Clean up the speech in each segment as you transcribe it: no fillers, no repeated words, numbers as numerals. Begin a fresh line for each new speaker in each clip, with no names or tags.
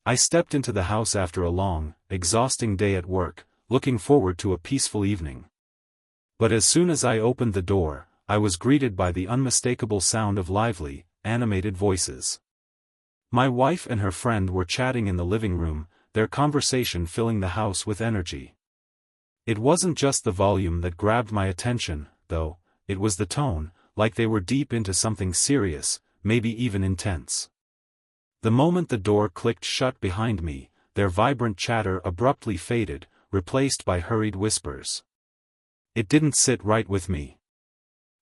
I stepped into the house after a long, exhausting day at work, looking forward to a peaceful evening. But as soon as I opened the door, I was greeted by the unmistakable sound of lively, animated voices. My wife and her friend were chatting in the living room, their conversation filling the house with energy. It wasn't just the volume that grabbed my attention, though, it was the tone, like they were deep into something serious, maybe even intense. The moment the door clicked shut behind me, their vibrant chatter abruptly faded, replaced by hurried whispers. It didn't sit right with me.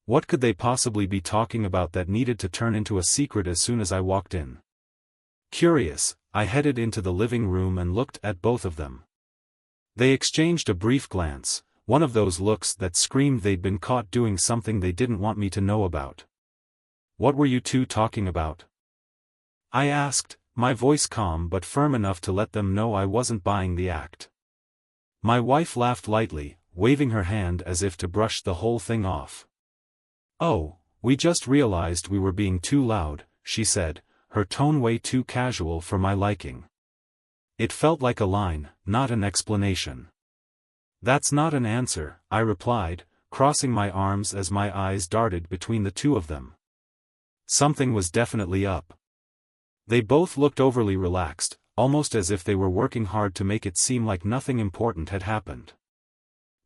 What could they possibly be talking about that needed to turn into a secret as soon as I walked in? Curious, I headed into the living room and looked at both of them. They exchanged a brief glance, one of those looks that screamed they'd been caught doing something they didn't want me to know about. "What were you two talking about?" I asked, my voice calm but firm enough to let them know I wasn't buying the act. My wife laughed lightly, waving her hand as if to brush the whole thing off. "Oh, we just realized we were being too loud," she said, her tone way too casual for my liking. It felt like a line, not an explanation. "That's not an answer," I replied, crossing my arms as my eyes darted between the two of them. Something was definitely up. They both looked overly relaxed, almost as if they were working hard to make it seem like nothing important had happened.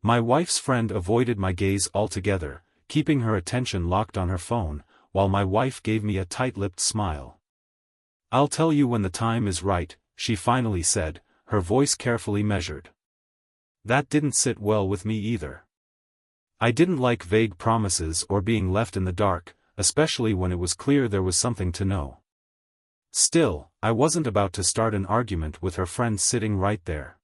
My wife's friend avoided my gaze altogether, keeping her attention locked on her phone, while my wife gave me a tight-lipped smile. "I'll tell you when the time is right," she finally said, her voice carefully measured. That didn't sit well with me either. I didn't like vague promises or being left in the dark, especially when it was clear there was something to know. Still, I wasn't about to start an argument with her friend sitting right there.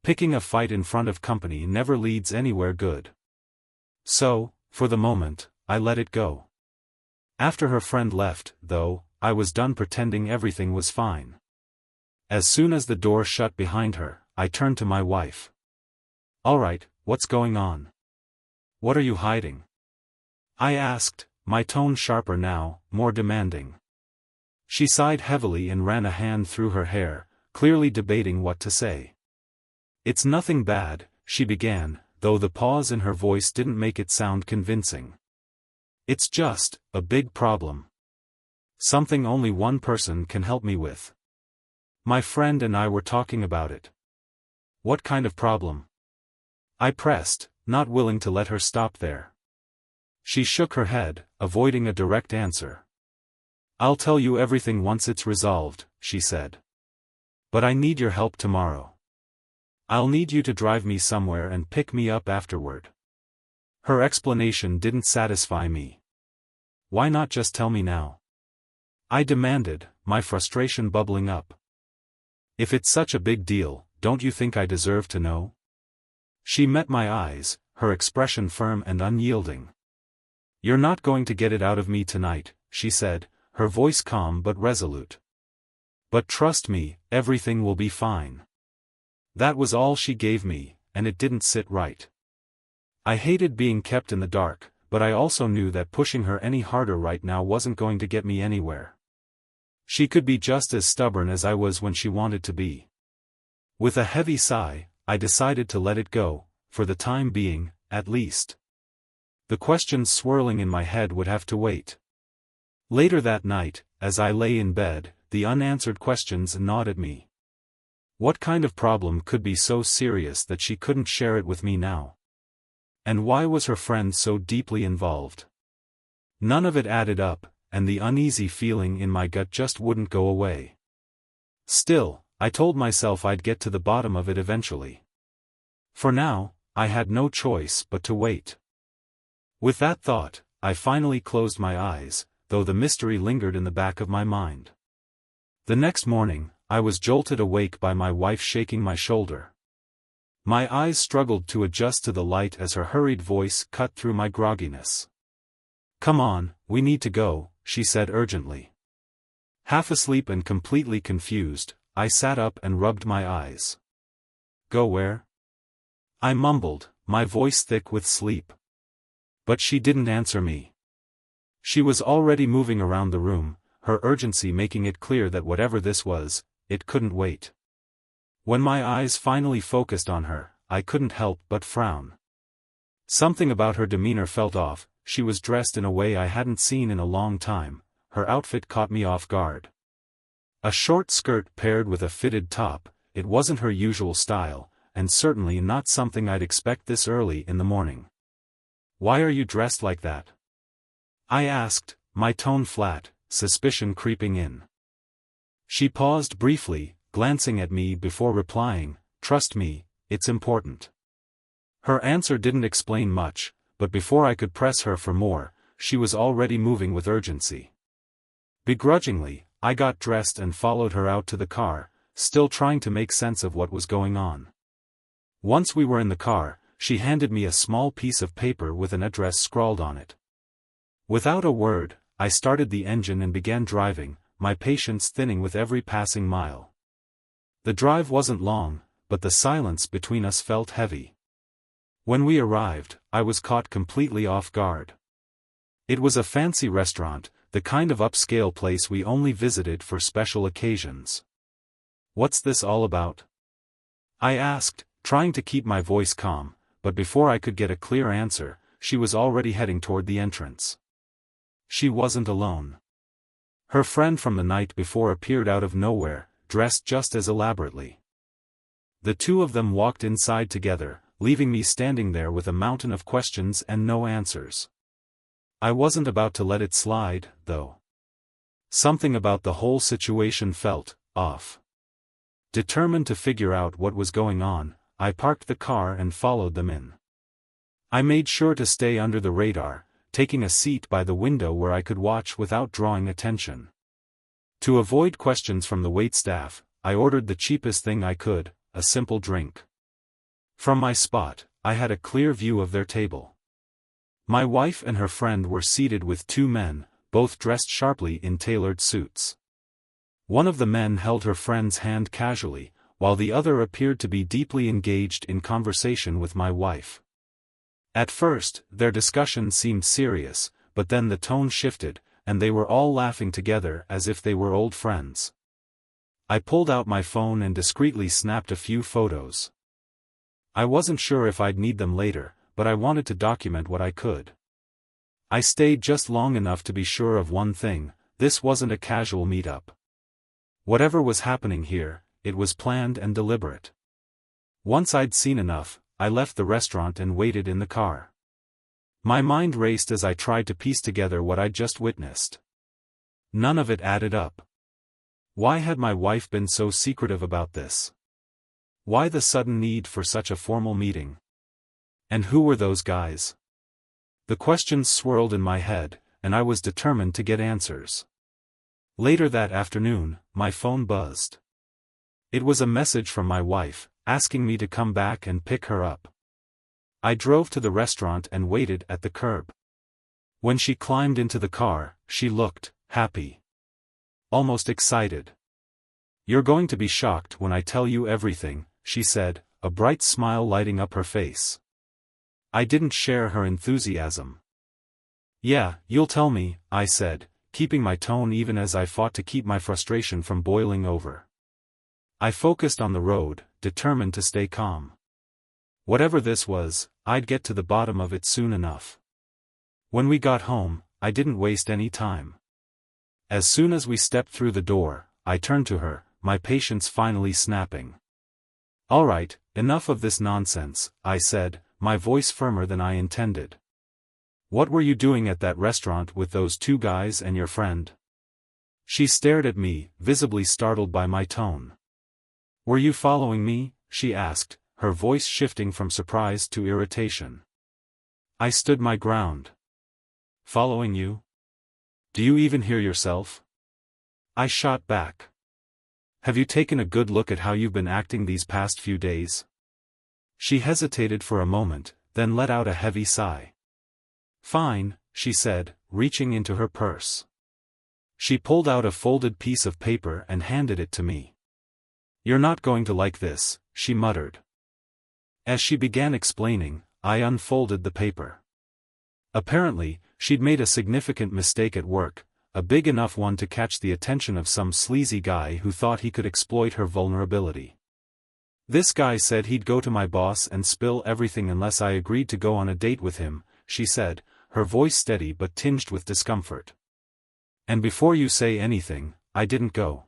Picking a fight in front of company never leads anywhere good. So, for the moment, I let it go. After her friend left, though, I was done pretending everything was fine. As soon as the door shut behind her, I turned to my wife. "All right, what's going on? What are you hiding?" I asked, my tone sharper now, more demanding. She sighed heavily and ran a hand through her hair, clearly debating what to say. "It's nothing bad," she began, though the pause in her voice didn't make it sound convincing. "It's just a big problem. Something only one person can help me with. My friend and I were talking about it." "What kind of problem?" I pressed, not willing to let her stop there. She shook her head, avoiding a direct answer. "I'll tell you everything once it's resolved," she said. "But I need your help tomorrow. I'll need you to drive me somewhere and pick me up afterward." Her explanation didn't satisfy me. "Why not just tell me now?" I demanded, my frustration bubbling up. "If it's such a big deal, don't you think I deserve to know?" She met my eyes, her expression firm and unyielding. "You're not going to get it out of me tonight," she said, her voice calm but resolute. "But trust me, everything will be fine." That was all she gave me, and it didn't sit right. I hated being kept in the dark, but I also knew that pushing her any harder right now wasn't going to get me anywhere. She could be just as stubborn as I was when she wanted to be. With a heavy sigh, I decided to let it go, for the time being, at least. The questions swirling in my head would have to wait. Later that night, as I lay in bed, the unanswered questions gnawed at me. What kind of problem could be so serious that she couldn't share it with me now? And why was her friend so deeply involved? None of it added up, and the uneasy feeling in my gut just wouldn't go away. Still, I told myself I'd get to the bottom of it eventually. For now, I had no choice but to wait. With that thought, I finally closed my eyes, though the mystery lingered in the back of my mind. The next morning, I was jolted awake by my wife shaking my shoulder. My eyes struggled to adjust to the light as her hurried voice cut through my grogginess. "Come on, we need to go," she said urgently. Half asleep and completely confused, I sat up and rubbed my eyes. "Go where?" I mumbled, my voice thick with sleep. But she didn't answer me. She was already moving around the room, her urgency making it clear that whatever this was, it couldn't wait. When my eyes finally focused on her, I couldn't help but frown. Something about her demeanor felt off. She was dressed in a way I hadn't seen in a long time. Her outfit caught me off guard. A short skirt paired with a fitted top, it wasn't her usual style, and certainly not something I'd expect this early in the morning. "Why are you dressed like that?" I asked, my tone flat, suspicion creeping in. She paused briefly, glancing at me before replying, "Trust me, it's important." Her answer didn't explain much, but before I could press her for more, she was already moving with urgency. Begrudgingly, I got dressed and followed her out to the car, still trying to make sense of what was going on. Once we were in the car, she handed me a small piece of paper with an address scrawled on it. Without a word, I started the engine and began driving, my patience thinning with every passing mile. The drive wasn't long, but the silence between us felt heavy. When we arrived, I was caught completely off guard. It was a fancy restaurant, the kind of upscale place we only visited for special occasions. "What's this all about?" I asked, trying to keep my voice calm, but before I could get a clear answer, she was already heading toward the entrance. She wasn't alone. Her friend from the night before appeared out of nowhere, dressed just as elaborately. The two of them walked inside together, leaving me standing there with a mountain of questions and no answers. I wasn't about to let it slide, though. Something about the whole situation felt off. Determined to figure out what was going on, I parked the car and followed them in. I made sure to stay under the radar, taking a seat by the window where I could watch without drawing attention. To avoid questions from the waitstaff, I ordered the cheapest thing I could, a simple drink. From my spot, I had a clear view of their table. My wife and her friend were seated with two men, both dressed sharply in tailored suits. One of the men held her friend's hand casually, while the other appeared to be deeply engaged in conversation with my wife. At first, their discussion seemed serious, but then the tone shifted, and they were all laughing together as if they were old friends. I pulled out my phone and discreetly snapped a few photos. I wasn't sure if I'd need them later, but I wanted to document what I could. I stayed just long enough to be sure of one thing: this wasn't a casual meetup. Whatever was happening here, it was planned and deliberate. Once I'd seen enough, I left the restaurant and waited in the car. My mind raced as I tried to piece together what I'd just witnessed. None of it added up. Why had my wife been so secretive about this? Why the sudden need for such a formal meeting? And who were those guys? The questions swirled in my head, and I was determined to get answers. Later that afternoon, my phone buzzed. It was a message from my wife, asking me to come back and pick her up. I drove to the restaurant and waited at the curb. When she climbed into the car, she looked happy. Almost excited. "You're going to be shocked when I tell you everything," she said, a bright smile lighting up her face. I didn't share her enthusiasm. "Yeah, you'll tell me," I said, keeping my tone even as I fought to keep my frustration from boiling over. I focused on the road, determined to stay calm. Whatever this was, I'd get to the bottom of it soon enough. When we got home, I didn't waste any time. As soon as we stepped through the door, I turned to her, my patience finally snapping. "All right, enough of this nonsense," I said, my voice firmer than I intended. "What were you doing at that restaurant with those two guys and your friend?" She stared at me, visibly startled by my tone. "Were you following me?" she asked, her voice shifting from surprise to irritation. I stood my ground. "Following you? Do you even hear yourself?" I shot back. "Have you taken a good look at how you've been acting these past few days?" She hesitated for a moment, then let out a heavy sigh. "Fine," she said, reaching into her purse. She pulled out a folded piece of paper and handed it to me. "You're not going to like this," she muttered. As she began explaining, I unfolded the paper. Apparently, she'd made a significant mistake at work, a big enough one to catch the attention of some sleazy guy who thought he could exploit her vulnerability. "This guy said he'd go to my boss and spill everything unless I agreed to go on a date with him," she said, her voice steady but tinged with discomfort. "And before you say anything, I didn't go.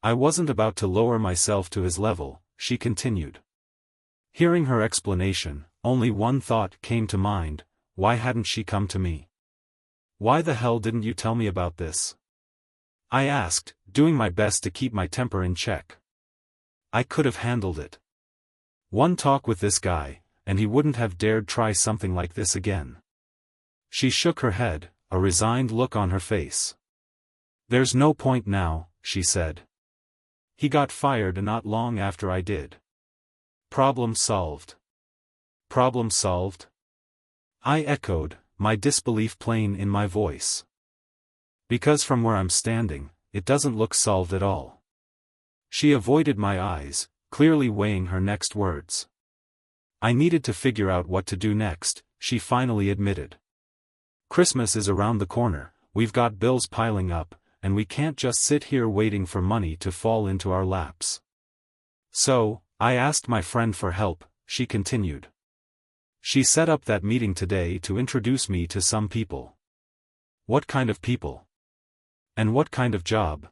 I wasn't about to lower myself to his level," she continued. Hearing her explanation, only one thought came to mind: why hadn't she come to me? "Why the hell didn't you tell me about this?" I asked, doing my best to keep my temper in check. I could have handled it. One talk with this guy, and he wouldn't have dared try something like this again. She shook her head, a resigned look on her face. "There's no point now," she said. "He got fired not long after I did. Problem solved." "Problem solved?" I echoed, my disbelief plain in my voice. "Because from where I'm standing, it doesn't look solved at all." She avoided my eyes, clearly weighing her next words. "I needed to figure out what to do next," she finally admitted. "Christmas is around the corner, we've got bills piling up, and we can't just sit here waiting for money to fall into our laps. So, I asked my friend for help," she continued. "She set up that meeting today to introduce me to some people." "What kind of people? And what kind of job?"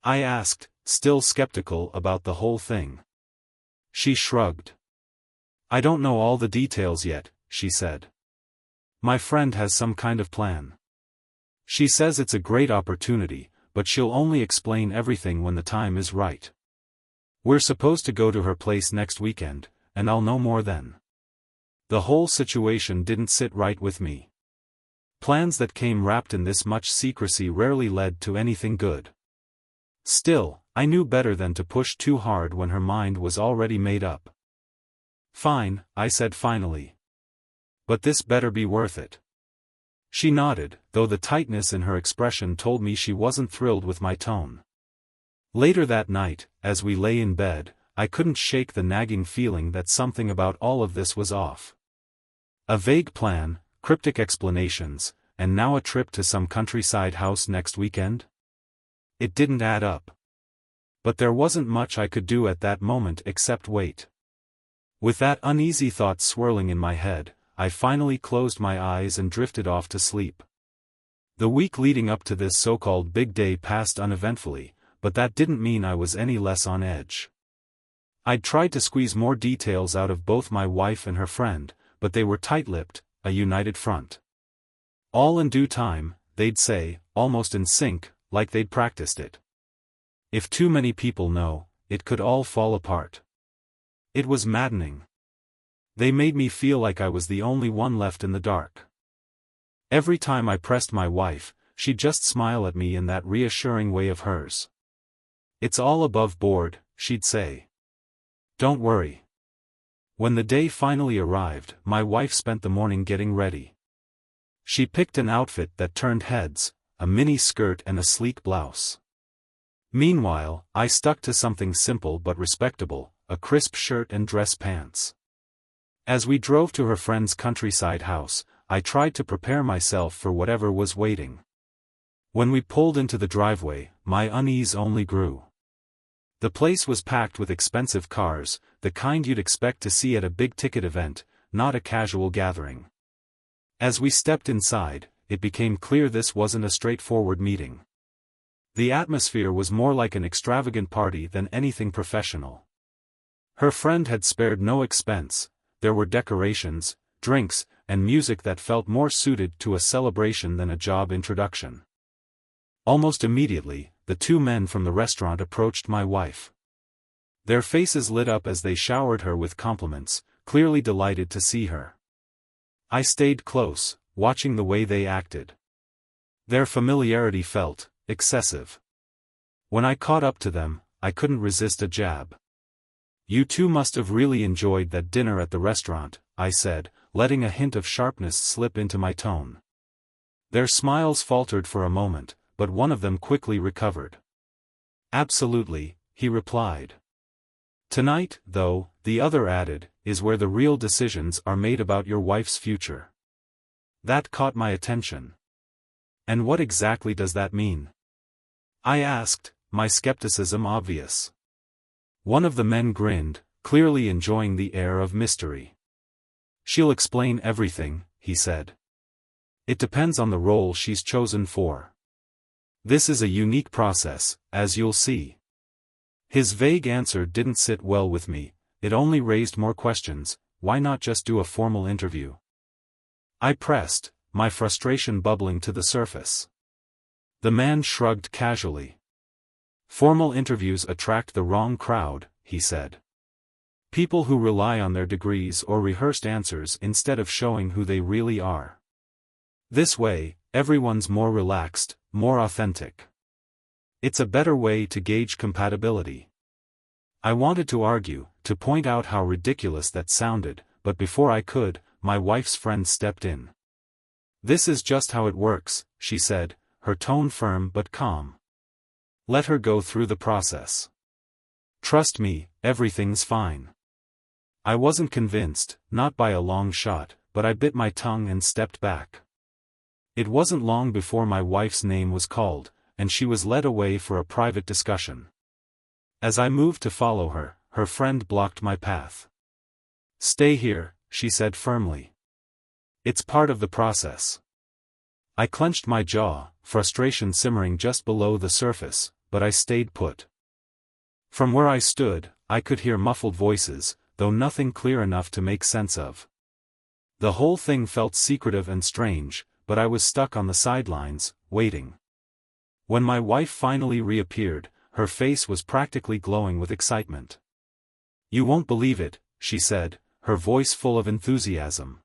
I asked, still skeptical about the whole thing. She shrugged. "I don't know all the details yet," she said. "My friend has some kind of plan. She says it's a great opportunity, but she'll only explain everything when the time is right. We're supposed to go to her place next weekend, and I'll know more then." The whole situation didn't sit right with me. Plans that came wrapped in this much secrecy rarely led to anything good. Still, I knew better than to push too hard when her mind was already made up. "Fine," I said finally. "But this better be worth it." She nodded, though the tightness in her expression told me she wasn't thrilled with my tone. Later that night, as we lay in bed, I couldn't shake the nagging feeling that something about all of this was off. A vague plan, cryptic explanations, and now a trip to some countryside house next weekend? It didn't add up. But there wasn't much I could do at that moment except wait. With that uneasy thought swirling in my head, I finally closed my eyes and drifted off to sleep. The week leading up to this so-called big day passed uneventfully, but that didn't mean I was any less on edge. I'd tried to squeeze more details out of both my wife and her friend, but they were tight-lipped, a united front. All in due time, they'd say, almost in sync, like they'd practiced it. If too many people know, it could all fall apart. It was maddening. They made me feel like I was the only one left in the dark. Every time I pressed my wife, she'd just smile at me in that reassuring way of hers. "It's all above board," she'd say. "Don't worry." When the day finally arrived, my wife spent the morning getting ready. She picked an outfit that turned heads, a mini skirt and a sleek blouse. Meanwhile, I stuck to something simple but respectable, a crisp shirt and dress pants. As we drove to her friend's countryside house, I tried to prepare myself for whatever was waiting. When we pulled into the driveway, my unease only grew. The place was packed with expensive cars, the kind you'd expect to see at a big-ticket event, not a casual gathering. As we stepped inside, it became clear this wasn't a straightforward meeting. The atmosphere was more like an extravagant party than anything professional. Her friend had spared no expense. There were decorations, drinks, and music that felt more suited to a celebration than a job introduction. Almost immediately, the two men from the restaurant approached my wife. Their faces lit up as they showered her with compliments, clearly delighted to see her. I stayed close, watching the way they acted. Their familiarity felt excessive. When I caught up to them, I couldn't resist a jab. "You two must have really enjoyed that dinner at the restaurant," I said, letting a hint of sharpness slip into my tone. Their smiles faltered for a moment, but one of them quickly recovered. "Absolutely," he replied. "Tonight, though," the other added, "is where the real decisions are made about your wife's future." That caught my attention. And what exactly does that mean? I asked, my skepticism obvious. One of the men grinned, clearly enjoying the air of mystery. She'll explain everything, he said. It depends on the role she's chosen for. This is a unique process, as you'll see. His vague answer didn't sit well with me, it only raised more questions. Why not just do a formal interview? I pressed, my frustration bubbling to the surface. The man shrugged casually. Formal interviews attract the wrong crowd, he said. People who rely on their degrees or rehearsed answers instead of showing who they really are. This way, everyone's more relaxed, more authentic. It's a better way to gauge compatibility. I wanted to argue, to point out how ridiculous that sounded, but before I could, my wife's friend stepped in. This is just how it works, she said, her tone firm but calm. Let her go through the process. Trust me, everything's fine. I wasn't convinced, not by a long shot, but I bit my tongue and stepped back. It wasn't long before my wife's name was called, and she was led away for a private discussion. As I moved to follow her, her friend blocked my path. Stay here, she said firmly. It's part of the process. I clenched my jaw, frustration simmering just below the surface, but I stayed put. From where I stood, I could hear muffled voices, though nothing clear enough to make sense of. The whole thing felt secretive and strange, but I was stuck on the sidelines, waiting. When my wife finally reappeared, her face was practically glowing with excitement. You won't believe it, she said, her voice full of enthusiasm.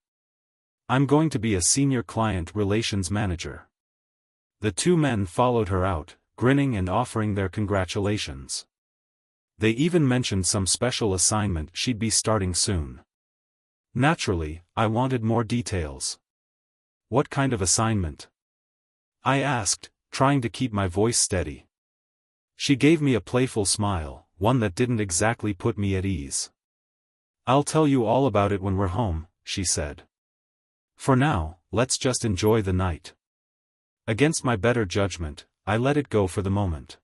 I'm going to be a senior client relations manager. The two men followed her out, grinning and offering their congratulations. They even mentioned some special assignment she'd be starting soon. Naturally, I wanted more details. What kind of assignment? I asked, trying to keep my voice steady. She gave me a playful smile, one that didn't exactly put me at ease. I'll tell you all about it when we're home, she said. For now, let's just enjoy the night. Against my better judgment, I let it go for the moment.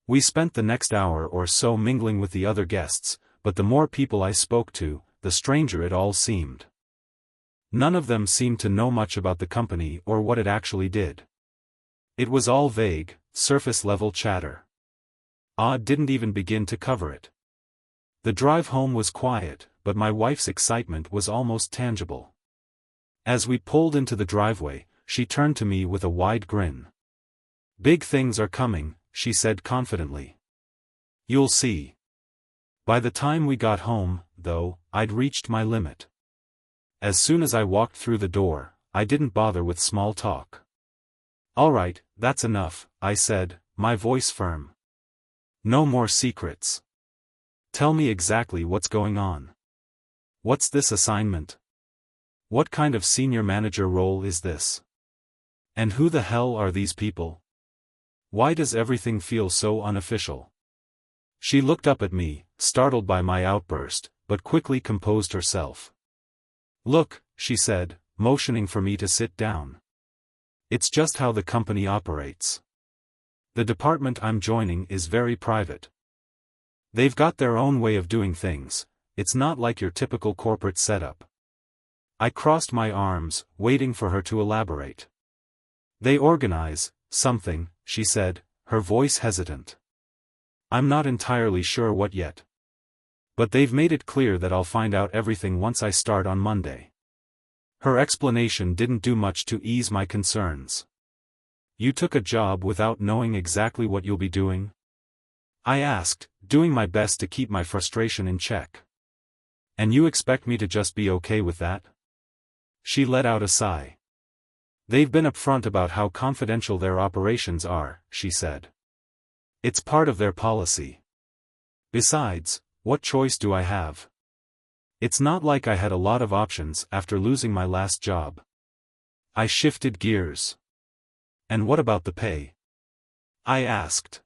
We spent the next hour or so mingling with the other guests, but the more people I spoke to, the stranger it all seemed. None of them seemed to know much about the company or what it actually did. It was all vague, surface-level chatter. I didn't even begin to cover it. The drive home was quiet, but my wife's excitement was almost tangible. As we pulled into the driveway, she turned to me with a wide grin. Big things are coming, she said confidently. You'll see. By the time we got home, though, I'd reached my limit. As soon as I walked through the door, I didn't bother with small talk. All right, that's enough, I said, my voice firm. No more secrets. Tell me exactly what's going on. What's this assignment? What kind of senior manager role is this? And who the hell are these people? Why does everything feel so unofficial? She looked up at me, startled by my outburst, but quickly composed herself. Look, she said, motioning for me to sit down. It's just how the company operates. The department I'm joining is very private. They've got their own way of doing things, it's not like your typical corporate setup. I crossed my arms, waiting for her to elaborate. They organize something, she said, her voice hesitant. I'm not entirely sure what yet. But they've made it clear that I'll find out everything once I start on Monday. Her explanation didn't do much to ease my concerns. You took a job without knowing exactly what you'll be doing? I asked, doing my best to keep my frustration in check. And you expect me to just be okay with that? She let out a sigh. They've been upfront about how confidential their operations are, she said. It's part of their policy. Besides, what choice do I have? It's not like I had a lot of options after losing my last job. I shifted gears. And what about the pay? I asked.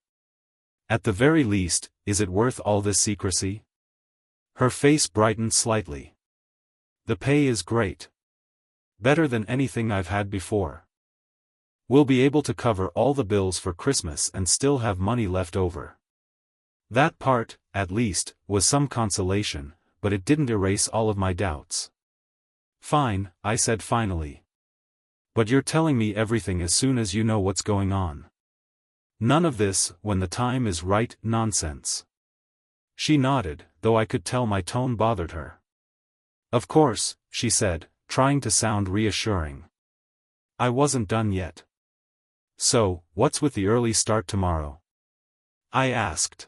At the very least, is it worth all this secrecy? Her face brightened slightly. The pay is great. Better than anything I've had before. We'll be able to cover all the bills for Christmas and still have money left over. That part, at least, was some consolation, but it didn't erase all of my doubts. Fine, I said finally. But you're telling me everything as soon as you know what's going on. None of this, when the time is right, nonsense. She nodded, though I could tell my tone bothered her. Of course, she said, trying to sound reassuring. I wasn't done yet. So, what's with the early start tomorrow? I asked.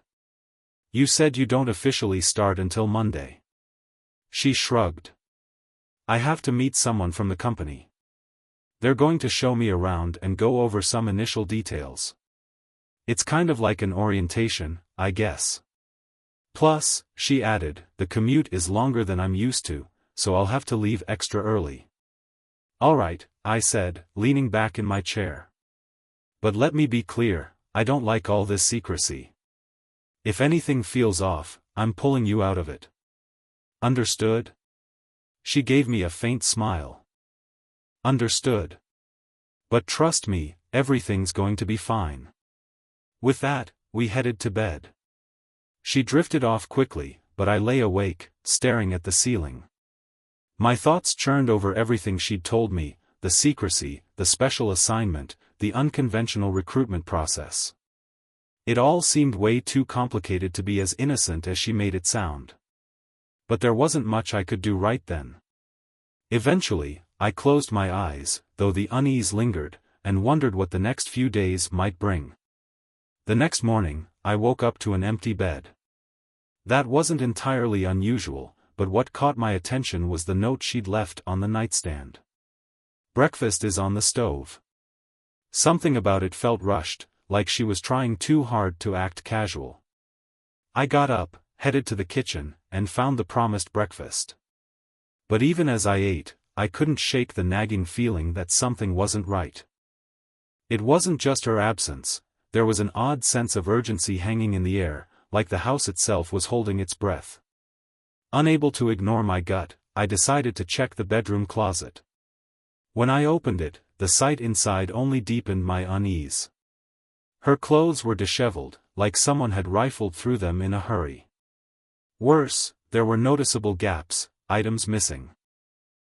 You said you don't officially start until Monday. She shrugged. I have to meet someone from the company. They're going to show me around and go over some initial details. It's kind of like an orientation, I guess. Plus, she added, the commute is longer than I'm used to, so I'll have to leave extra early. All right, I said, leaning back in my chair. But let me be clear, I don't like all this secrecy. If anything feels off, I'm pulling you out of it. Understood? She gave me a faint smile. Understood. But trust me, everything's going to be fine. With that, we headed to bed. She drifted off quickly, but I lay awake, staring at the ceiling. My thoughts churned over everything she'd told me, the secrecy, the special assignment, the unconventional recruitment process. It all seemed way too complicated to be as innocent as she made it sound. But there wasn't much I could do right then. Eventually, I closed my eyes, though the unease lingered, and wondered what the next few days might bring. The next morning, I woke up to an empty bed. That wasn't entirely unusual, but what caught my attention was the note she'd left on the nightstand. Breakfast is on the stove. Something about it felt rushed, like she was trying too hard to act casual. I got up, headed to the kitchen, and found the promised breakfast. But even as I ate, I couldn't shake the nagging feeling that something wasn't right. It wasn't just her absence, there was an odd sense of urgency hanging in the air, like the house itself was holding its breath. Unable to ignore my gut, I decided to check the bedroom closet. When I opened it, the sight inside only deepened my unease. Her clothes were disheveled, like someone had rifled through them in a hurry. Worse, there were noticeable gaps, items missing.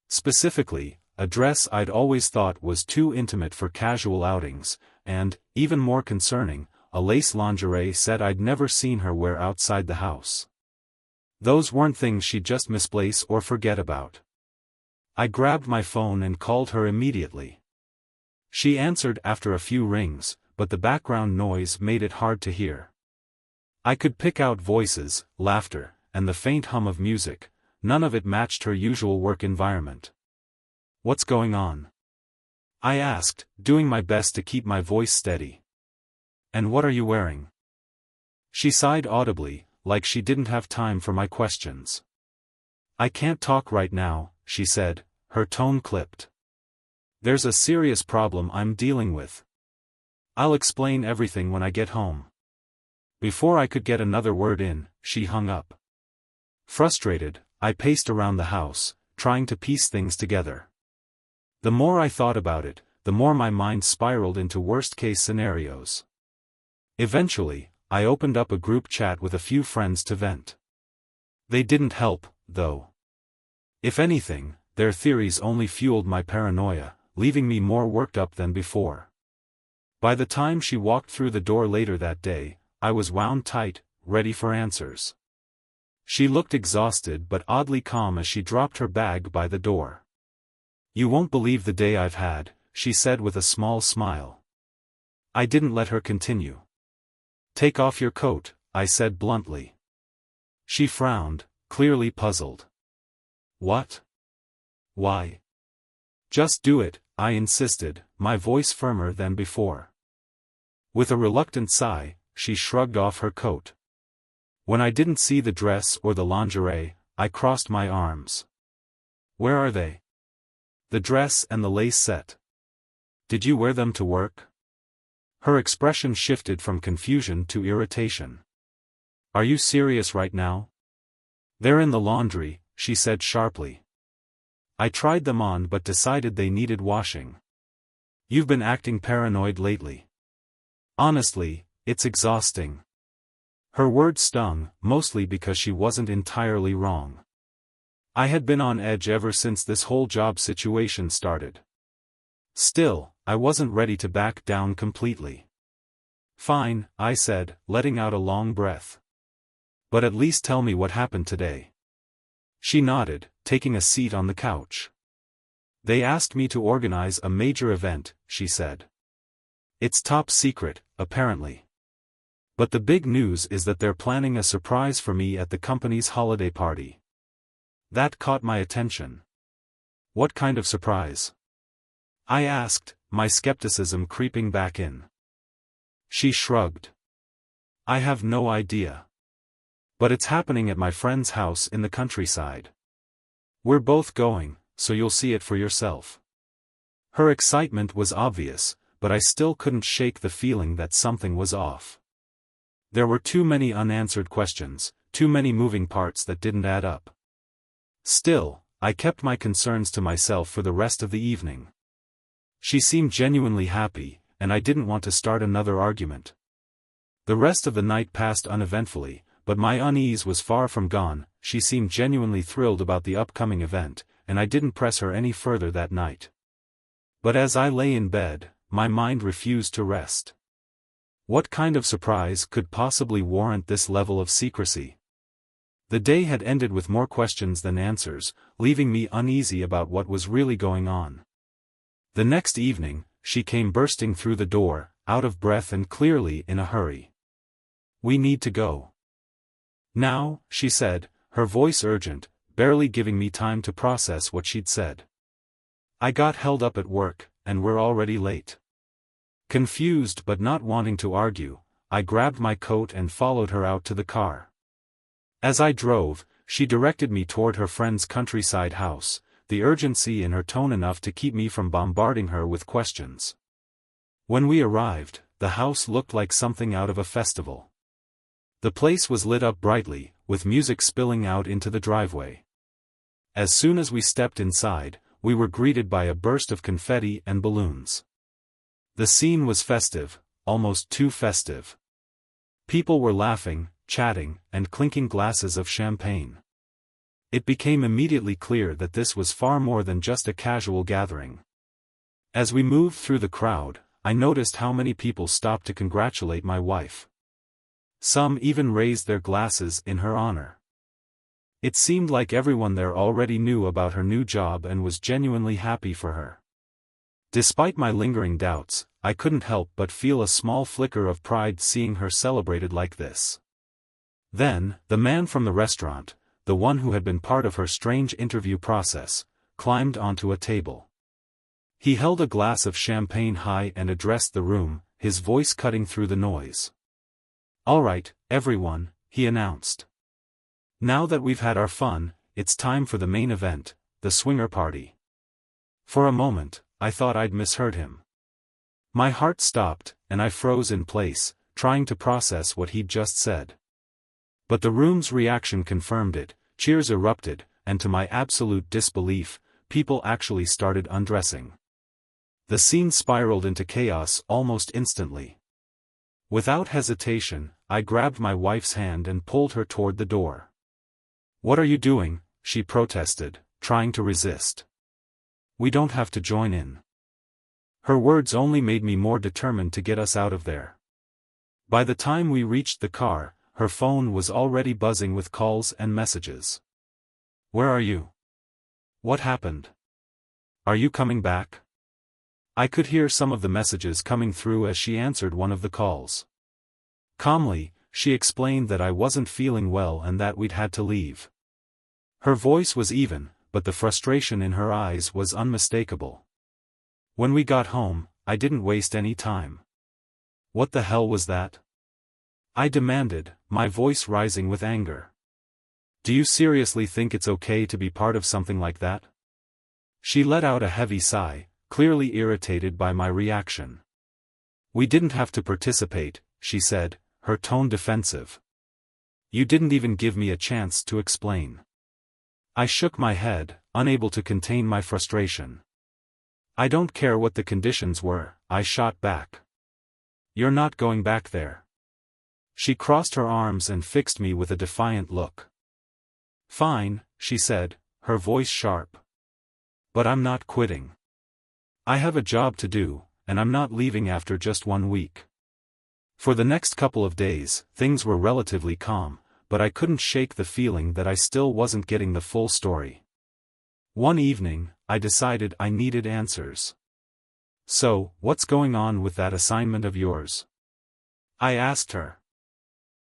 Specifically, a dress I'd always thought was too intimate for casual outings, and, even more concerning, a lace lingerie set I'd never seen her wear outside the house. Those weren't things she'd just misplace or forget about. I grabbed my phone and called her immediately. She answered after a few rings, but the background noise made it hard to hear. I could pick out voices, laughter, and the faint hum of music. None of it matched her usual work environment. What's going on? I asked, doing my best to keep my voice steady. And what are you wearing? She sighed audibly, like she didn't have time for my questions. I can't talk right now, she said, her tone clipped. There's a serious problem I'm dealing with. I'll explain everything when I get home. Before I could get another word in, she hung up. Frustrated, I paced around the house, trying to piece things together. The more I thought about it, the more my mind spiraled into worst-case scenarios. Eventually, I opened up a group chat with a few friends to vent. They didn't help, though. If anything, their theories only fueled my paranoia, leaving me more worked up than before. By the time she walked through the door later that day, I was wound tight, ready for answers. She looked exhausted but oddly calm as she dropped her bag by the door. You won't believe the day I've had, she said with a small smile. I didn't let her continue. Take off your coat, I said bluntly. She frowned, clearly puzzled. What? Why? Just do it, I insisted, my voice firmer than before. With a reluctant sigh, she shrugged off her coat. When I didn't see the dress or the lingerie, I crossed my arms. Where are they? The dress and the lace set. Did you wear them to work? Her expression shifted from confusion to irritation. Are you serious right now? They're in the laundry, she said sharply. I tried them on but decided they needed washing. You've been acting paranoid lately. Honestly, it's exhausting. Her words stung, mostly because she wasn't entirely wrong. I had been on edge ever since this whole job situation started. Still, I wasn't ready to back down completely. Fine, I said, letting out a long breath. But at least tell me what happened today. She nodded, taking a seat on the couch. They asked me to organize a major event, she said. It's top secret, apparently. But the big news is that they're planning a surprise for me at the company's holiday party. That caught my attention. What kind of surprise? I asked, my skepticism creeping back in. She shrugged. I have no idea. But it's happening at my friend's house in the countryside. We're both going, so you'll see it for yourself. Her excitement was obvious, but I still couldn't shake the feeling that something was off. There were too many unanswered questions, too many moving parts that didn't add up. Still, I kept my concerns to myself for the rest of the evening. She seemed genuinely happy, and I didn't want to start another argument. The rest of the night passed uneventfully, but my unease was far from gone. She seemed genuinely thrilled about the upcoming event, and I didn't press her any further that night. But as I lay in bed, my mind refused to rest. What kind of surprise could possibly warrant this level of secrecy? The day had ended with more questions than answers, leaving me uneasy about what was really going on. The next evening, she came bursting through the door, out of breath and clearly in a hurry. We need to go. Now, she said, her voice urgent, barely giving me time to process what she'd said. I got held up at work, and we're already late. Confused but not wanting to argue, I grabbed my coat and followed her out to the car. As I drove, she directed me toward her friend's countryside house, the urgency in her tone enough to keep me from bombarding her with questions. When we arrived, the house looked like something out of a festival. The place was lit up brightly, with music spilling out into the driveway. As soon as we stepped inside, we were greeted by a burst of confetti and balloons. The scene was festive, almost too festive. People were laughing, chatting, and clinking glasses of champagne. It became immediately clear that this was far more than just a casual gathering. As we moved through the crowd, I noticed how many people stopped to congratulate my wife. Some even raised their glasses in her honor. It seemed like everyone there already knew about her new job and was genuinely happy for her. Despite my lingering doubts, I couldn't help but feel a small flicker of pride seeing her celebrated like this. Then, the man from the restaurant, the one who had been part of her strange interview process, climbed onto a table. He held a glass of champagne high and addressed the room, his voice cutting through the noise. All right, everyone, he announced. Now that we've had our fun, it's time for the main event, the swinger party. For a moment, I thought I'd misheard him. My heart stopped, and I froze in place, trying to process what he'd just said. But the room's reaction confirmed it, cheers erupted, and to my absolute disbelief, people actually started undressing. The scene spiraled into chaos almost instantly. Without hesitation, I grabbed my wife's hand and pulled her toward the door. "What are you doing?" she protested, trying to resist. "We don't have to join in." Her words only made me more determined to get us out of there. By the time we reached the car, her phone was already buzzing with calls and messages. "Where are you? What happened? Are you coming back?" I could hear some of the messages coming through as she answered one of the calls. Calmly, she explained that I wasn't feeling well and that we'd had to leave. Her voice was even, but the frustration in her eyes was unmistakable. When we got home, I didn't waste any time. "What the hell was that?" I demanded, my voice rising with anger. "Do you seriously think it's okay to be part of something like that?" She let out a heavy sigh, clearly irritated by my reaction. "We didn't have to participate," she said, her tone defensive. "You didn't even give me a chance to explain." I shook my head, unable to contain my frustration. I don't care what the conditions were, I shot back. You're not going back there. She crossed her arms and fixed me with a defiant look. Fine, she said, her voice sharp. But I'm not quitting. I have a job to do, and I'm not leaving after just 1 week. For the next couple of days, things were relatively calm, but I couldn't shake the feeling that I still wasn't getting the full story. One evening, I decided I needed answers. So, what's going on with that assignment of yours? I asked her.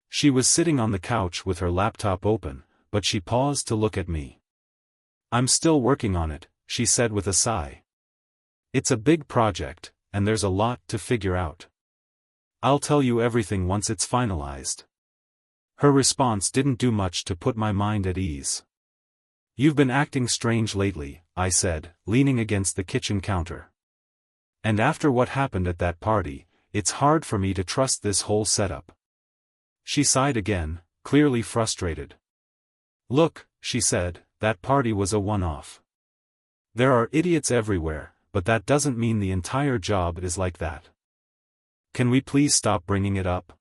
She was sitting on the couch with her laptop open, but she paused to look at me. I'm still working on it, she said with a sigh. It's a big project, and there's a lot to figure out. I'll tell you everything once it's finalized. Her response didn't do much to put my mind at ease. You've been acting strange lately, I said, leaning against the kitchen counter. And after what happened at that party, it's hard for me to trust this whole setup. She sighed again, clearly frustrated. Look, she said, that party was a one-off. There are idiots everywhere, but that doesn't mean the entire job is like that. Can we please stop bringing it up?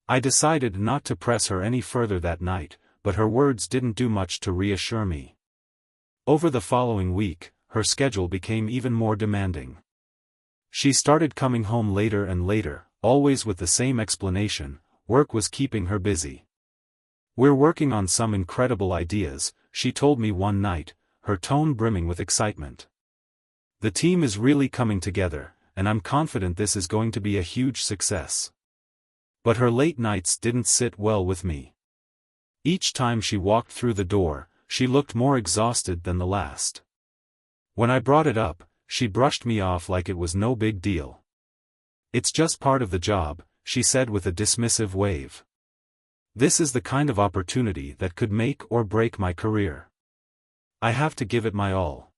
I decided not to press her any further that night, but her words didn't do much to reassure me. Over the following week, her schedule became even more demanding. She started coming home later and later, always with the same explanation: work was keeping her busy. We're working on some incredible ideas, she told me one night, her tone brimming with excitement. The team is really coming together, and I'm confident this is going to be a huge success. But her late nights didn't sit well with me. Each time she walked through the door, she looked more exhausted than the last. When I brought it up, she brushed me off like it was no big deal. It's just part of the job, she said with a dismissive wave. This is the kind of opportunity that could make or break my career. I have to give it my all.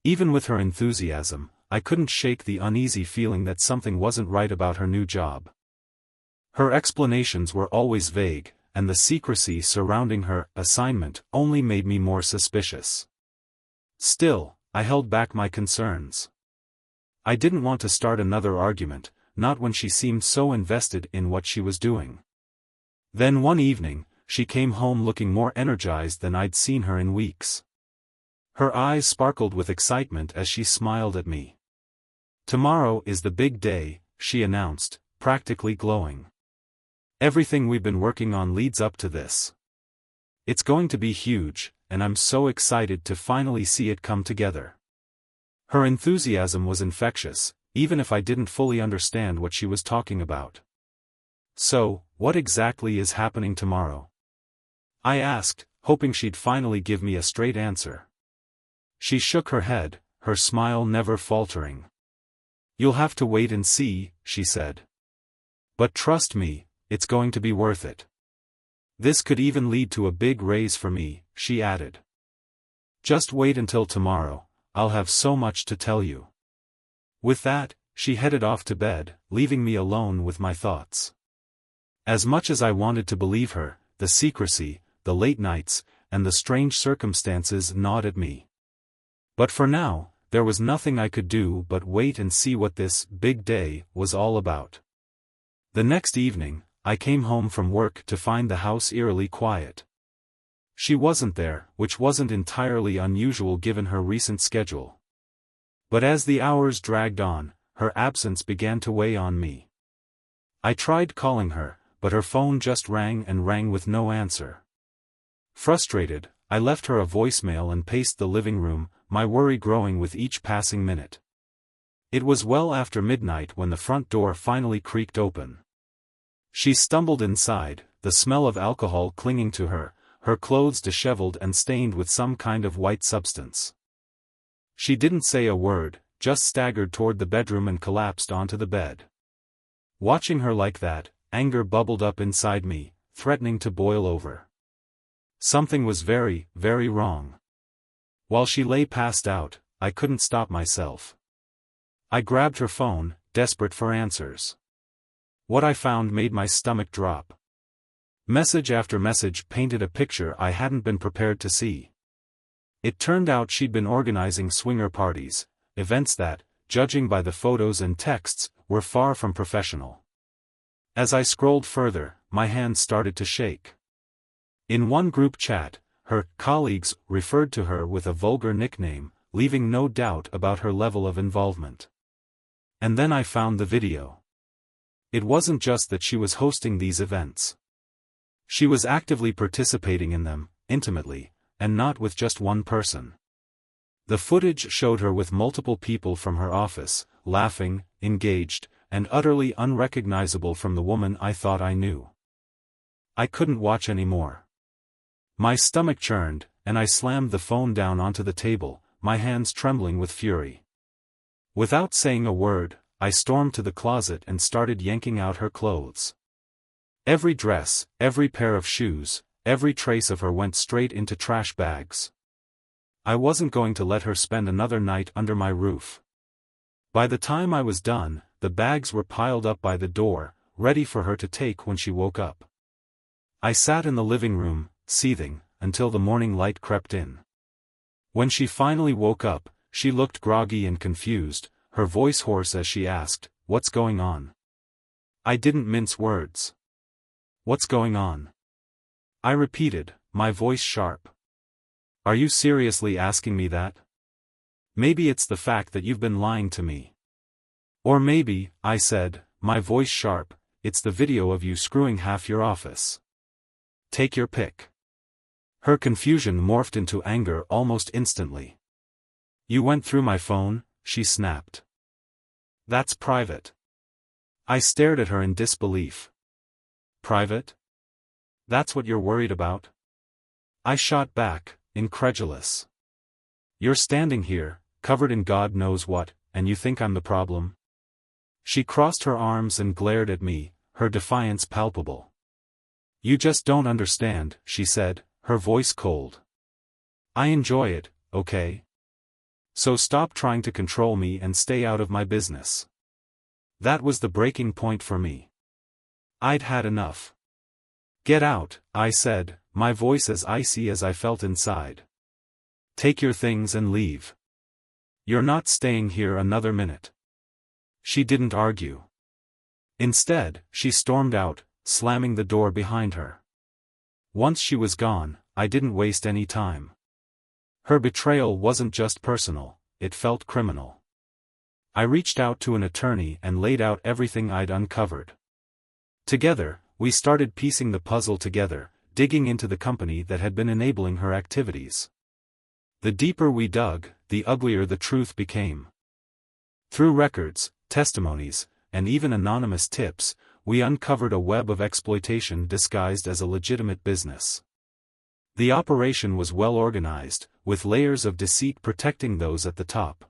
Even with her enthusiasm, I couldn't shake the uneasy feeling that something wasn't right about her new job. Her explanations were always vague, and the secrecy surrounding her assignment only made me more suspicious. Still, I held back my concerns. I didn't want to start another argument, not when she seemed so invested in what she was doing. Then one evening, she came home looking more energized than I'd seen her in weeks. Her eyes sparkled with excitement as she smiled at me. Tomorrow is the big day, she announced, practically glowing. Everything we've been working on leads up to this. It's going to be huge, and I'm so excited to finally see it come together. Her enthusiasm was infectious, even if I didn't fully understand what she was talking about. So, what exactly is happening tomorrow? I asked, hoping she'd finally give me a straight answer. She shook her head, her smile never faltering. You'll have to wait and see, she said. But trust me, it's going to be worth it. This could even lead to a big raise for me, she added. Just wait until tomorrow, I'll have so much to tell you. With that, she headed off to bed, leaving me alone with my thoughts. As much as I wanted to believe her, the secrecy, the late nights, and the strange circumstances gnawed at me. But for now, there was nothing I could do but wait and see what this big day was all about. The next evening, I came home from work to find the house eerily quiet. She wasn't there, which wasn't entirely unusual given her recent schedule. But as the hours dragged on, her absence began to weigh on me. I tried calling her, but her phone just rang and rang with no answer. Frustrated, I left her a voicemail and paced the living room, my worry growing with each passing minute. It was well after midnight when the front door finally creaked open. She stumbled inside, the smell of alcohol clinging to her, her clothes disheveled and stained with some kind of white substance. She didn't say a word, just staggered toward the bedroom and collapsed onto the bed. Watching her like that, anger bubbled up inside me, threatening to boil over. Something was very, very wrong. While she lay passed out, I couldn't stop myself. I grabbed her phone, desperate for answers. What I found made my stomach drop. Message after message painted a picture I hadn't been prepared to see. It turned out she'd been organizing swinger parties, events that, judging by the photos and texts, were far from professional. As I scrolled further, my hands started to shake. In one group chat, her colleagues referred to her with a vulgar nickname, leaving no doubt about her level of involvement. And then I found the video. It wasn't just that she was hosting these events. She was actively participating in them, intimately, and not with just one person. The footage showed her with multiple people from her office, laughing, engaged, and utterly unrecognizable from the woman I thought I knew. I couldn't watch anymore. My stomach churned, and I slammed the phone down onto the table, my hands trembling with fury. Without saying a word, I stormed to the closet and started yanking out her clothes. Every dress, every pair of shoes, every trace of her went straight into trash bags. I wasn't going to let her spend another night under my roof. By the time I was done, the bags were piled up by the door, ready for her to take when she woke up. I sat in the living room, seething, until the morning light crept in. When she finally woke up, she looked groggy and confused, her voice hoarse as she asked, "What's going on?" I didn't mince words. "What's going on?" I repeated, my voice sharp. "Are you seriously asking me that? Maybe it's the fact that you've been lying to me. Or maybe," I said, my voice sharp, "it's the video of you screwing half your office. Take your pick." Her confusion morphed into anger almost instantly. "You went through my phone?" she snapped. "That's private." I stared at her in disbelief. "Private? That's what you're worried about?" I shot back, incredulous. "You're standing here, covered in God knows what, and you think I'm the problem?" She crossed her arms and glared at me, her defiance palpable. "You just don't understand," she said, her voice cold. "I enjoy it, okay? So stop trying to control me and stay out of my business." That was the breaking point for me. I'd had enough. "Get out," I said, my voice as icy as I felt inside. "Take your things and leave. You're not staying here another minute." She didn't argue. Instead, she stormed out, slamming the door behind her. Once she was gone, I didn't waste any time. Her betrayal wasn't just personal, it felt criminal. I reached out to an attorney and laid out everything I'd uncovered. Together, we started piecing the puzzle together, digging into the company that had been enabling her activities. The deeper we dug, the uglier the truth became. Through records, testimonies, and even anonymous tips, we uncovered a web of exploitation disguised as a legitimate business. The operation was well organized, with layers of deceit protecting those at the top.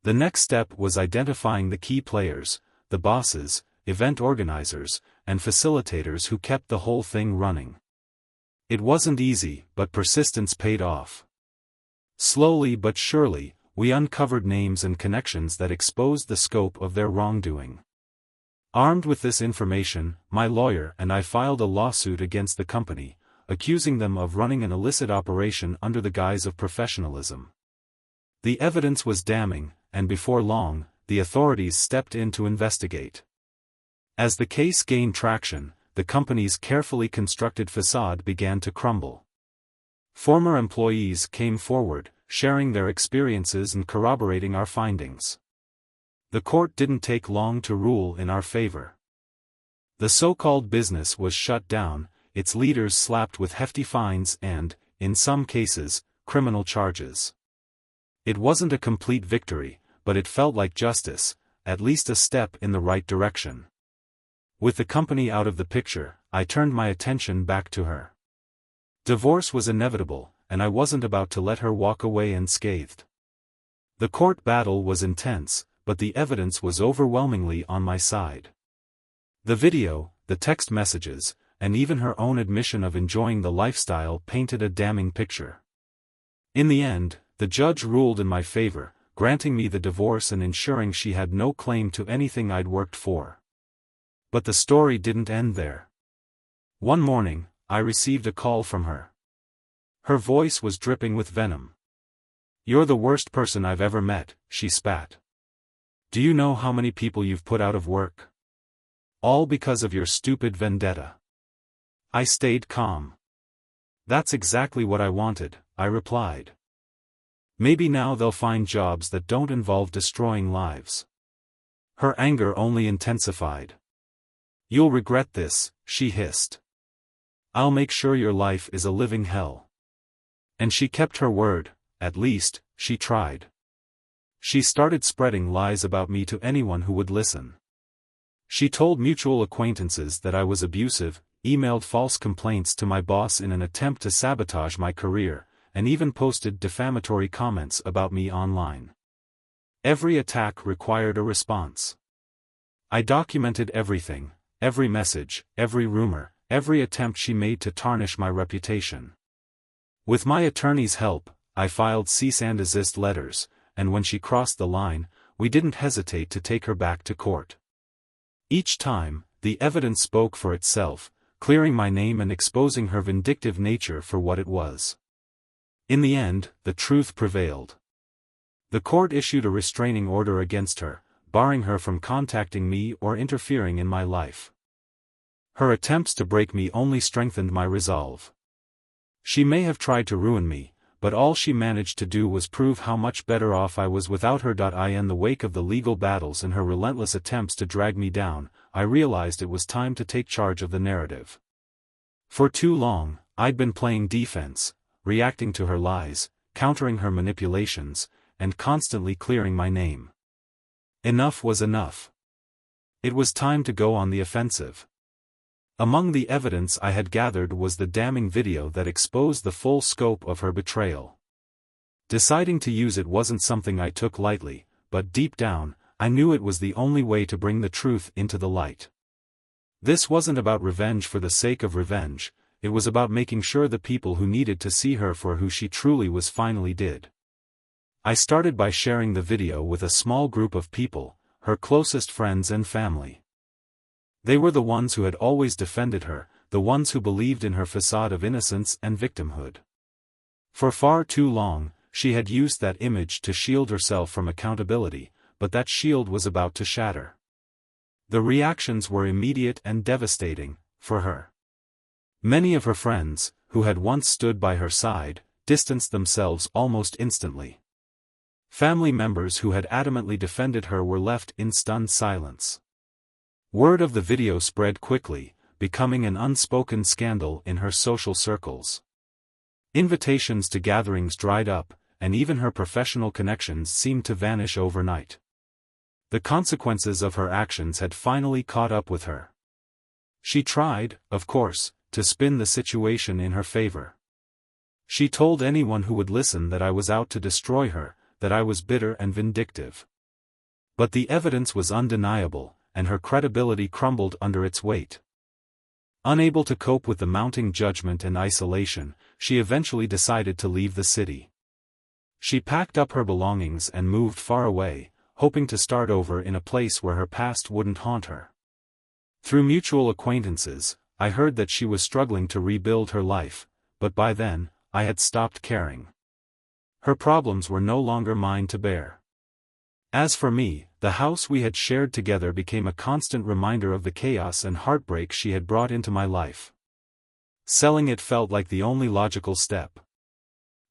The next step was identifying the key players, the bosses, event organizers, and facilitators who kept the whole thing running. It wasn't easy, but persistence paid off. Slowly but surely, we uncovered names and connections that exposed the scope of their wrongdoing. Armed with this information, my lawyer and I filed a lawsuit against the company, accusing them of running an illicit operation under the guise of professionalism. The evidence was damning, and before long, the authorities stepped in to investigate. As the case gained traction, the company's carefully constructed facade began to crumble. Former employees came forward, sharing their experiences and corroborating our findings. The court didn't take long to rule in our favor. The so-called business was shut down, its leaders slapped with hefty fines and, in some cases, criminal charges. It wasn't a complete victory, but it felt like justice, at least a step in the right direction. With the company out of the picture, I turned my attention back to her. Divorce was inevitable, and I wasn't about to let her walk away unscathed. The court battle was intense, but the evidence was overwhelmingly on my side. The video, the text messages, and even her own admission of enjoying the lifestyle painted a damning picture. In the end, the judge ruled in my favor, granting me the divorce and ensuring she had no claim to anything I'd worked for. But the story didn't end there. One morning, I received a call from her. Her voice was dripping with venom. "You're the worst person I've ever met," she spat. "Do you know how many people you've put out of work? All because of your stupid vendetta." I stayed calm. "That's exactly what I wanted," I replied. "Maybe now they'll find jobs that don't involve destroying lives." Her anger only intensified. "You'll regret this," she hissed. "I'll make sure your life is a living hell." And she kept her word, at least, she tried. She started spreading lies about me to anyone who would listen. She told mutual acquaintances that I was abusive, emailed false complaints to my boss in an attempt to sabotage my career, and even posted defamatory comments about me online. Every attack required a response. I documented everything, every message, every rumor, every attempt she made to tarnish my reputation. With my attorney's help, I filed cease and desist letters, and when she crossed the line, we didn't hesitate to take her back to court. Each time, the evidence spoke for itself, clearing my name and exposing her vindictive nature for what it was. In the end, the truth prevailed. The court issued a restraining order against her, barring her from contacting me or interfering in my life. Her attempts to break me only strengthened my resolve. She may have tried to ruin me, but all she managed to do was prove how much better off I was without her. In the wake of the legal battles and her relentless attempts to drag me down, I realized it was time to take charge of the narrative. For too long, I'd been playing defense, reacting to her lies, countering her manipulations, and constantly clearing my name. Enough was enough. It was time to go on the offensive. Among the evidence I had gathered was the damning video that exposed the full scope of her betrayal. Deciding to use it wasn't something I took lightly, but deep down, I knew it was the only way to bring the truth into the light. This wasn't about revenge for the sake of revenge, it was about making sure the people who needed to see her for who she truly was finally did. I started by sharing the video with a small group of people, her closest friends and family. They were the ones who had always defended her, the ones who believed in her facade of innocence and victimhood. For far too long, she had used that image to shield herself from accountability, but that shield was about to shatter. The reactions were immediate and devastating, for her. Many of her friends, who had once stood by her side, distanced themselves almost instantly. Family members who had adamantly defended her were left in stunned silence. Word of the video spread quickly, becoming an unspoken scandal in her social circles. Invitations to gatherings dried up, and even her professional connections seemed to vanish overnight. The consequences of her actions had finally caught up with her. She tried, of course, to spin the situation in her favor. She told anyone who would listen that I was out to destroy her, that I was bitter and vindictive. But the evidence was undeniable, and her credibility crumbled under its weight. Unable to cope with the mounting judgment and isolation, she eventually decided to leave the city. She packed up her belongings and moved far away, hoping to start over in a place where her past wouldn't haunt her. Through mutual acquaintances, I heard that she was struggling to rebuild her life, but by then, I had stopped caring. Her problems were no longer mine to bear. As for me, the house we had shared together became a constant reminder of the chaos and heartbreak she had brought into my life. Selling it felt like the only logical step.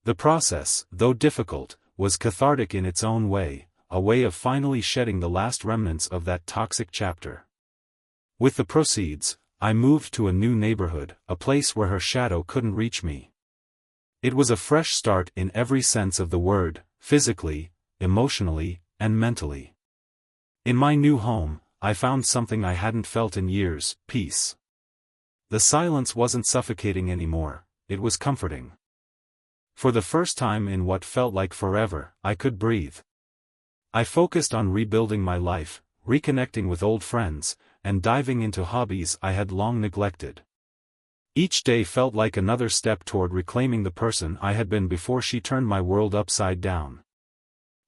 The process, though difficult, was cathartic in its own way, a way of finally shedding the last remnants of that toxic chapter. With the proceeds, I moved to a new neighborhood, a place where her shadow couldn't reach me. It was a fresh start in every sense of the word, physically, emotionally, and mentally. In my new home, I found something I hadn't felt in years: peace. The silence wasn't suffocating anymore, it was comforting. For the first time in what felt like forever, I could breathe. I focused on rebuilding my life, reconnecting with old friends, and diving into hobbies I had long neglected. Each day felt like another step toward reclaiming the person I had been before she turned my world upside down.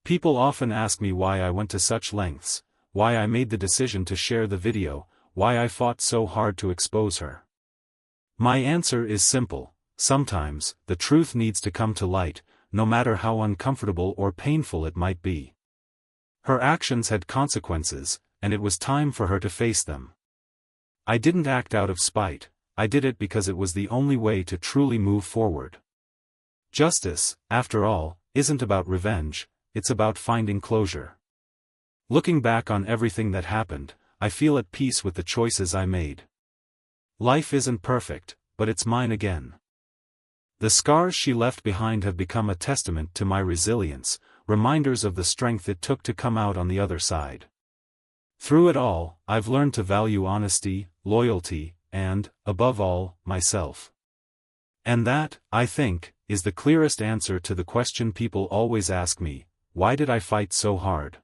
People often ask me why I went to such lengths, why I made the decision to share the video, why I fought so hard to expose her. My answer is simple: sometimes, the truth needs to come to light, no matter how uncomfortable or painful it might be. Her actions had consequences, and it was time for her to face them. I didn't act out of spite, I did it because it was the only way to truly move forward. Justice, after all, isn't about revenge, it's about finding closure. Looking back on everything that happened, I feel at peace with the choices I made. Life isn't perfect, but it's mine again. The scars she left behind have become a testament to my resilience, reminders of the strength it took to come out on the other side. Through it all, I've learned to value honesty, loyalty, and, above all, myself. And that, I think, is the clearest answer to the question people always ask me: why did I fight so hard?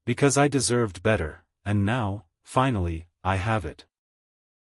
Because I deserved better, and now, finally, I have it.